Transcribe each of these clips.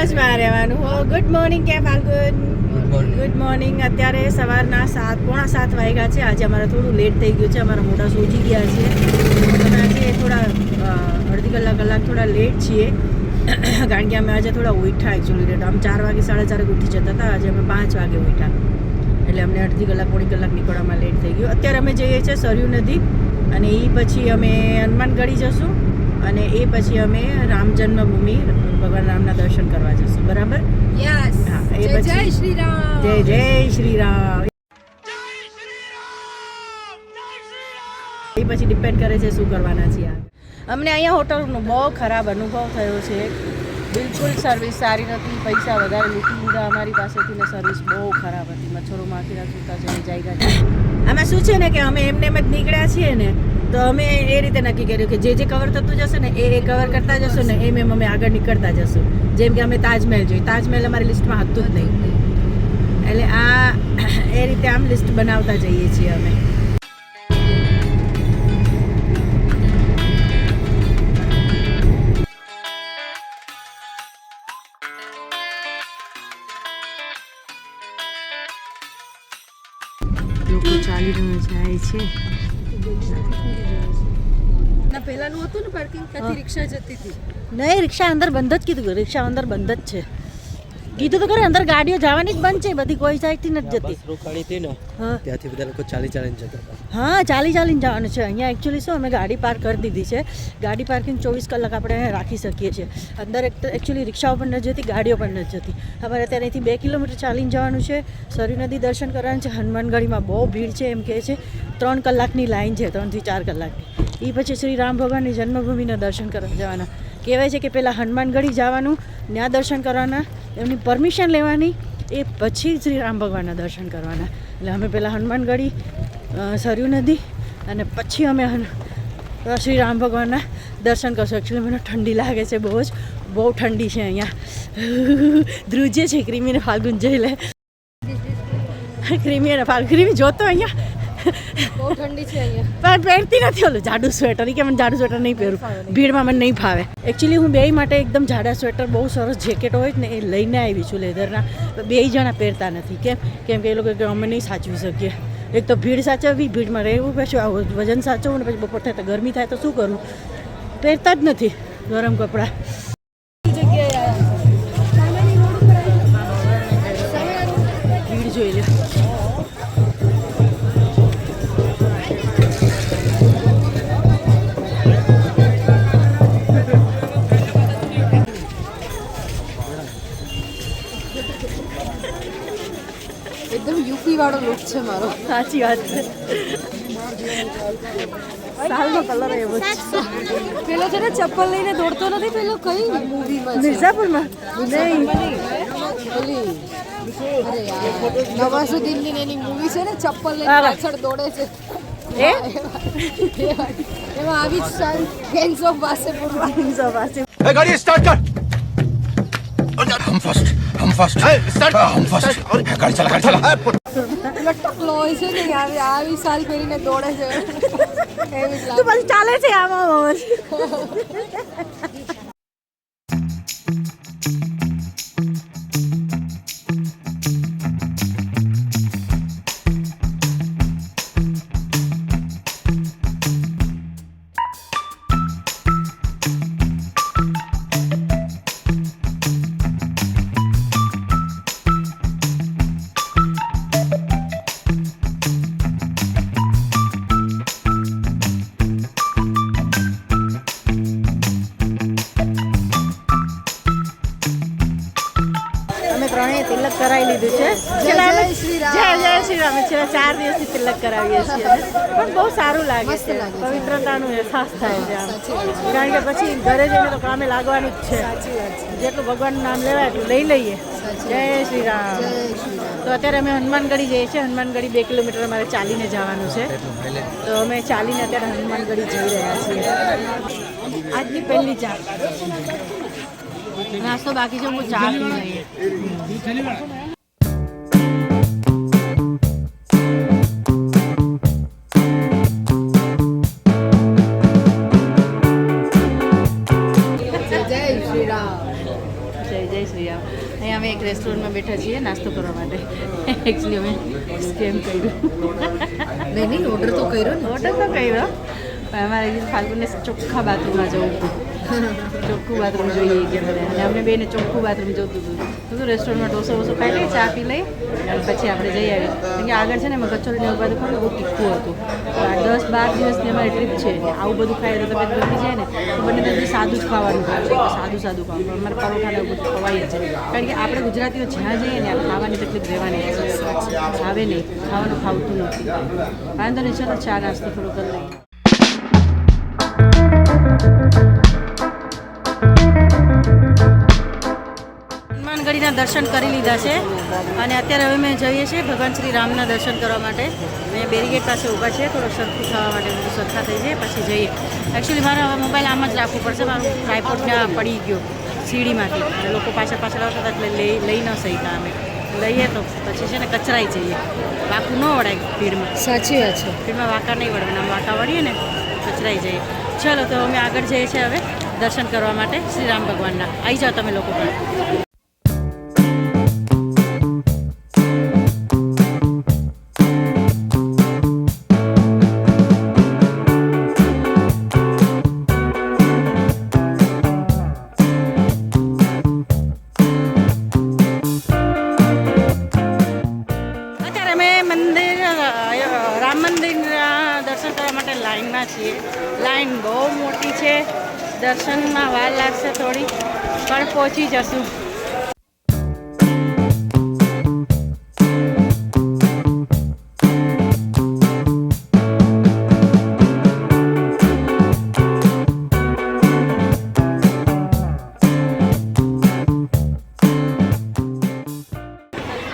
મોજમાં રહેવાનું. Good morning કે Falgun. Good morning. અત્યારે સવારના 6:45 વાગ્યા છે. આજે અમારે થોડું લેટ થઈ ગયું છે. અમારા મોટા સોજી ગયા છે. અમે આજે થોડા અડધી કલાક થોડા લેટ છીએ કારણ કે અમે આજે થોડા ઉઠ્યા એકચ્યુઅલી લેટ. આમ 4 વાગે 4:30 ઉઠી જતા હતા. આજે અમે 5 વાગે ઉઠ્યા એટલે અમને અડધી કલાક પોણી કલાક નીકળવામાં લેટ થઈ ગયું. અત્યારે અમે જઈએ છીએ સરયુ નદી અને એ પછી અમે હનુમાનગઢી જશું અને એ પછી અમે રામ જન્મભૂમિ ભગવાન રામના દર્શન કરવા જશું. બરાબર? યસ. હા, એ પછી જય શ્રી રામ. જય શ્રી રામ. એ પછી ડિપેન્ડ કરે છે શું કરવાના છીએ. અમને અહીંયા હોટલનો બહુ ખરાબ અનુભવ થયો છે. બિલકુલ સર્વિસ સારી નથી. પૈસા વધારે લૂંટી લીધા અમારી પાસેથી ને સર્વિસ બહુ ખરાબ હતી. મચ્છરો માખીના સૂતા જઈને જાયગા છે. આમાં શું છે ને કે અમે એમને એમ જ નીકળ્યા છીએ ને તો અમે એ રીતે નક્કી કર્યું કે જે કવર થતું જશે ને એ કવર કરતા જશું ને એમ અમે આગળ નીકળતા જશું. જેમ કે અમે તાજમહેલ જોઈએ. તાજમહેલ અમારી લિસ્ટમાં હતું જ નહીં. એટલે એ રીતે આમ લિસ્ટ બનાવતા જઈએ છીએ અમે. લોકો ચાલીને જાય છે. પહેલાનું હતું ને પાર્કિંગ ત્યાંથી રિક્ષા જતી હતી. નહીં, રિક્ષા અંદર બંધ જ કીધું. રિક્ષા અંદર બંધ જ છે કીધું તો ખરે. અંદર ગાડીઓ જવાની જ બંધ છે બધી. કોઈ સાઈડથી નથી જતી. રોકાણી હતી ને ત્યાંથી બધા લોકો ચાલીને જતા હતા. હા, ચાલીને જવાનું છે. અહીંયા એકચ્યુઅલી શું અમે ગાડી પાર્ક કરી દીધી છે. ગાડી પાર્કિંગ 24 કલાક આપણે અહીંયા રાખી શકીએ છીએ. અંદર એકચ્યુઅલી રિક્ષાઓ પણ નથી જતી, ગાડીઓ પણ નથી જતી. અમારે અત્યારે અહીંથી 2 કિલોમીટર ચાલીને જવાનું છે. સરયુ નદી દર્શન કરવાનું છે. હનુમાનગઢીમાં બહુ ભીડ છે એમ કહે છે. 3 કલાકની લાઈન છે, 3 થી 4 કલાકની. એ પછી શ્રી રામ ભગવાનની જન્મભૂમિના દર્શન કરવા જવાના. કહેવાય છે કે પહેલાં હનુમાનગઢી જવાનું, ત્યાં દર્શન કરવાના, એમની પરમિશન લેવાની, એ પછી શ્રી રામ ભગવાનના દર્શન કરવાના. એટલે અમે પહેલાં હનુમાનગઢી, સરયુ નદી અને પછી અમે શ્રી રામ ભગવાનના દર્શન કરશું. એકચ્યુઅલી મને ઠંડી લાગે છે બહુ ઠંડી છે અહીંયા. ધ્રુજે છે ક્રીમીને ફાલ્ગુન જઈ લે. ક્રીમી અને ફાલ્ગુન. ક્રીમી જોતો અહીંયા બહુ ઠંડી છે અહીંયા. પણ પહેરતી નથી ઓલું જાડું સ્વેટર. કે મને જાડું સ્વેટર નહીં પહેરું, ભીડમાં મને નહીં ફાવે. એકચ્યુઅલી હું 2 માટે એકદમ જાડા સ્વેટર, બહુ સરસ જેકેટ હોય ને એ લઈને આવી છું લેધરના. 2 જણા પહેરતા નથી. કેમ કે એ લોકો અમે નહીં સાચવી શકીએ. એક તો ભીડ સાચવવી, ભીડમાં રહેવું, પછી વજન સાચવવું ને પછી બપોર થાય તો ગરમી થાય તો શું કરવું. પહેરતા જ નથી ગરમ કપડાં. ભીડ જોઈ લે. એકદમ યુપી વાળો લુક છે મારો. સાચી વાત છે. સાલનો કલર એવો જ. પેલો છે ને ચપ્પલ લઈને દોડતો નથી. પેલો કઈ મૂવીમાં છે? મિર્ઝાપુરમાં નહીં. ઓલી અરે યાર, નવાઝુદ્દીનની એની મૂવી છે ને, ચપ્પલ લઈને પાછળ દોડે છે. એમાં આવી જ ગેંગ્સ ઓફ વાસેપુર. गाड़ी स्टार्ट कर. हम फर्स्ट स्टार्ट. हम फर्स्ट. गाड़ी चला. ટકલો હોય છે ને આવી સાલ પહેરીને દોડે છે. એવી જ તો પછી ચાલે છે આમાં. ત્રણેય તિલક કરાવી લીધું છે. જય શ્રી રામ. જય શ્રી રામ. છેલ્લા 4 દિવસથી તિલક કરાવીએ છીએ પણ બહુ સારું લાગે છે. પવિત્રતાનો અહેસાસ થાય છે આમ. કારણ કે પછી ઘરે જઈને તો કામે લાગવાનું જ છે. જેટલું ભગવાનનું નામ લેવાય એટલું લઈ લઈએ. જય શ્રી રામ. તો અત્યારે અમે હનુમાનગઢી જઈએ છીએ. હનુમાનગઢી 2 કિલોમીટર અમારે ચાલીને જવાનું છે. તો અમે ચાલીને અત્યારે હનુમાનગઢી જઈ રહ્યા છીએ. આજની પહેલી ચા. નાસ્તો બાકી છે. હું ચા પી લઈએ. જય શ્રી રામ. રેસ્ટોરન્ટમાં બેઠા છીએ નાસ્તો કરવા માટે. એકચ્યુઅલી અમે સ્કેમ કર્યું. નહીં ઓર્ડર તો કર્યો ને. ઓર્ડર તો કર્યો પણ અમારે ફાલ્ગુને ચોખ્ખા બાથરૂમમાં જવું હતું. ચોખ્ખું બાથરૂમ જોઈએ કે બધા અને અમને બેને ચોખ્ખું બાથરૂમ જોતું હતું. તો રેસ્ટોરન્ટમાં ઢોસો પી લઈએ, ચા પી લઈ અને પછી આપણે જઈ આવીએ. કેમ કે આગળ છે ને એમાં કચોરીને એવું બધું ખાવું બહુ તીખું હતું. 10-12 દિવસની અમારી ટ્રીપ છે. આવું બધું ખાઈએ તો તબિયત બગડી જાય ને તો બંને તમને સાદું જ ખાવાનું ખાવું છે. સાદું ખાવાનું અમારે પરોઠાને એવું બધું ખવાય જ છે. કારણ કે આપણે ગુજરાતીઓ જ્યાં જઈએ ને ખાવાની તકલીફ રહેવાની આવે નહીં, ખાવાનું ખાવતું નથી. વાંધો નહીં, ચલો ચા નાસ્તો થોડો કરી લઈએ. હનુમાનગઢીના દર્શન કરી લીધા છે અને અત્યારે હવે અમે જઈએ છીએ ભગવાન શ્રી રામના દર્શન કરવા માટે. અહીંયા બેરીગેટ પાસે ઊભા છે, થોડું સરખું થવા માટે બધું સરખા થઈ જાય પછી જઈએ. એકચ્યુઅલી મારે હવે મોબાઈલ આમ જ રાખવું પડશે, મારું ટ્રાયપોડ ત્યાં પડી ગયો સીડીમાંથી અને લોકો પાછળ આવતા હતા એટલે લઈ ન શક્યા અમે. લઈએ તો પછી છે ને કચરાઈ જઈએ, વાંકું ન વળાય ભીડમાં. સાચી વાત છે. ભીડમાં વાંકા નહીં વળવાના, આમ વાંકા વળીએ ને કચરાઈ જઈએ. ચલો તો અમે આગળ જઈએ છીએ હવે દર્શન કરવા માટે શ્રી રામ ભગવાનના. આવી જાઓ તમે લોકો પણ. રામ મંદિરના દર્શન કરવા માટે લાઈનમાં છીએ. લાઈન બહુ મોટી છે, દર્શનમાં વાર લાગશે થોડી પણ પહોંચી જશું.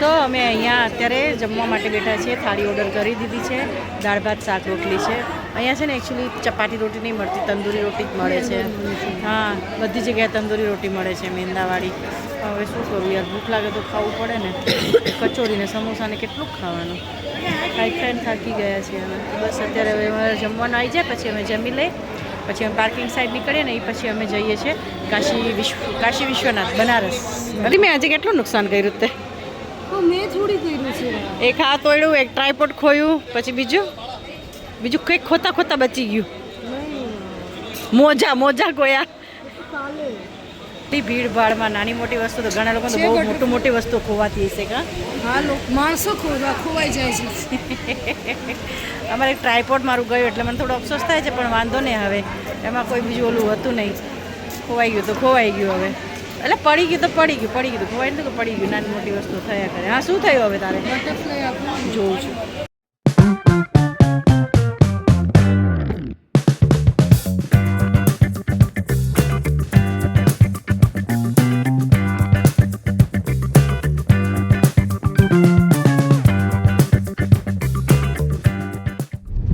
તો અમે અહીંયા અત્યારે જમવા માટે બેઠા છીએ. થાળી ઓર્ડર કરી દીધી છે. દાળ ભાત શાક રોટલી છે. અહીંયા છે ને એકચ્યુઅલી ચપાટી રોટી નહીં મળતી, તંદૂરી રોટી જ મળે છે. હા, બધી જગ્યાએ તંદૂરી રોટી મળે છે મેંદાવાળી. હવે શું કરું યાર, ભૂખ લાગે તો ખાવું પડે ને. કચોરીને સમોસાને કેટલું ખાવાનું, ખાઈને થાકી ગયા છીએ અમે. બસ અત્યારે હવે અમારે જમવાનું આવી જાય પછી અમે જમી લઈએ, પછી અમે પાર્કિંગ સાઈડ નીકળીએ ને એ પછી અમે જઈએ છીએ કાશી વિશ્વનાથ બનારસ. અરે મેં આજે કેટલું નુકસાન કર્યું તે. મેં થોડી કર્યું છે. એક હાથ તોડ્યું, એક ટ્રાયપોડ ખોયું, પછી બીજું કંઈક ખોતા બચી ગયું. મોજા ખોયા. ભીડ ભાડમાં નાની મોટી વસ્તુ તો ઘણા લોકો તો બહુ મોટી વસ્તુ ખોવાતી હશે કા. હા, માણસો ખોવાઈ જાય છે. અમારે એક ટ્રાયપોડ મારું ગયું એટલે મને થોડો અફસોસ થાય છે, પણ વાંધો નહીં. હવે એમાં કોઈ બીજું ઓલું હતું નહીં. ખોવાઈ ગયું તો ખોવાઈ ગયું. હવે એટલે પડી ગયું તો પડી ગયું, ખોવાઈ નથી તો પડી ગયું. નાની મોટી વસ્તુ થયા કરે. હા, શું થયું હવે તારે? બટરફ્લાય આપણું જોઉં છું.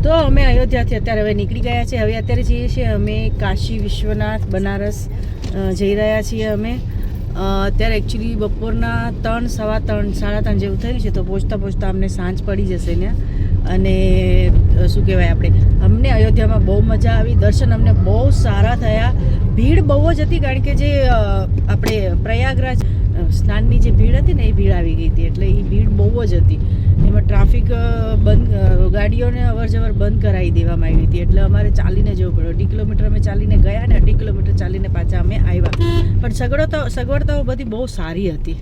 તો અમે અયોધ્યાથી અત્યારે હવે નીકળી ગયા છે. હવે અત્યારે જઈએ છીએ અમે કાશી વિશ્વનાથ બનારસ જઈ રહ્યા છીએ અમે. અત્યારે એકચ્યુઅલી બપોરના 3, સવા 3, સાડા 3 જેવું થયું છે. તો પહોંચતા અમને સાંજ પડી જશે ને. અને શું કહેવાય, અમને અયોધ્યામાં બહુ મજા આવી. દર્શન અમને બહુ સારા થયા. ભીડ બહુ જ હતી, કારણ કે જે આપણે પ્રયાગરાજ સ્નાનની જે ભીડ હતી ને એ ભીડ આવી ગઈ હતી. એટલે એ ભીડ બહુ જ હતી. એમાં ટ્રાફિક ગાડીઓને અવરજવર બંધ કરાવી દેવામાં આવી હતી. એટલે અમારે ચાલીને જવું પડ્યું. 2 કિલોમીટર અમે ચાલીને ગયા ને 2 કિલોમીટર ચાલીને પાછા અમે આવ્યા. પણ સગવડતાઓ બધી બહુ સારી હતી.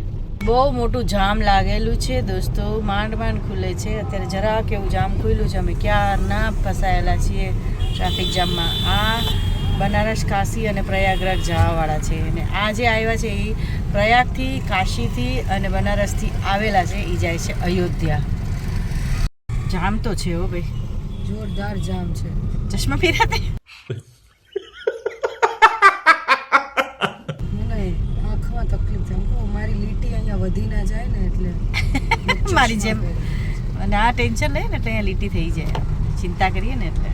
બહુ મોટું જામ લાગેલું છે દોસ્તો, માંડ ખુલે છે. અત્યારે જરાક એવું જામ ખુલ્યું છે. અમે ક્યારના ફસાયેલા છીએ ટ્રાફિક જામમાં. આ બનારસ, કાશી અને પ્રયાગરાજ જવાવાળા છે. અને આ જે આવ્યા છે એ પ્રયાગથી, કાશીથી અને બનારસથી આવેલા છે. એ જાય છે અયોધ્યા. જામ તો છે હો ભાઈ, જોરદાર જામ છે. ચશ્મા પહેર્યા આંખમાં તકલીફ થાય. મારી લીટી અહીંયા વધી ના જાય ને એટલે મારી જેમ. અને આ ટેન્શન લે ને એટલે અહીંયા લીટી થઈ જાય, ચિંતા કરીએ ને એટલે.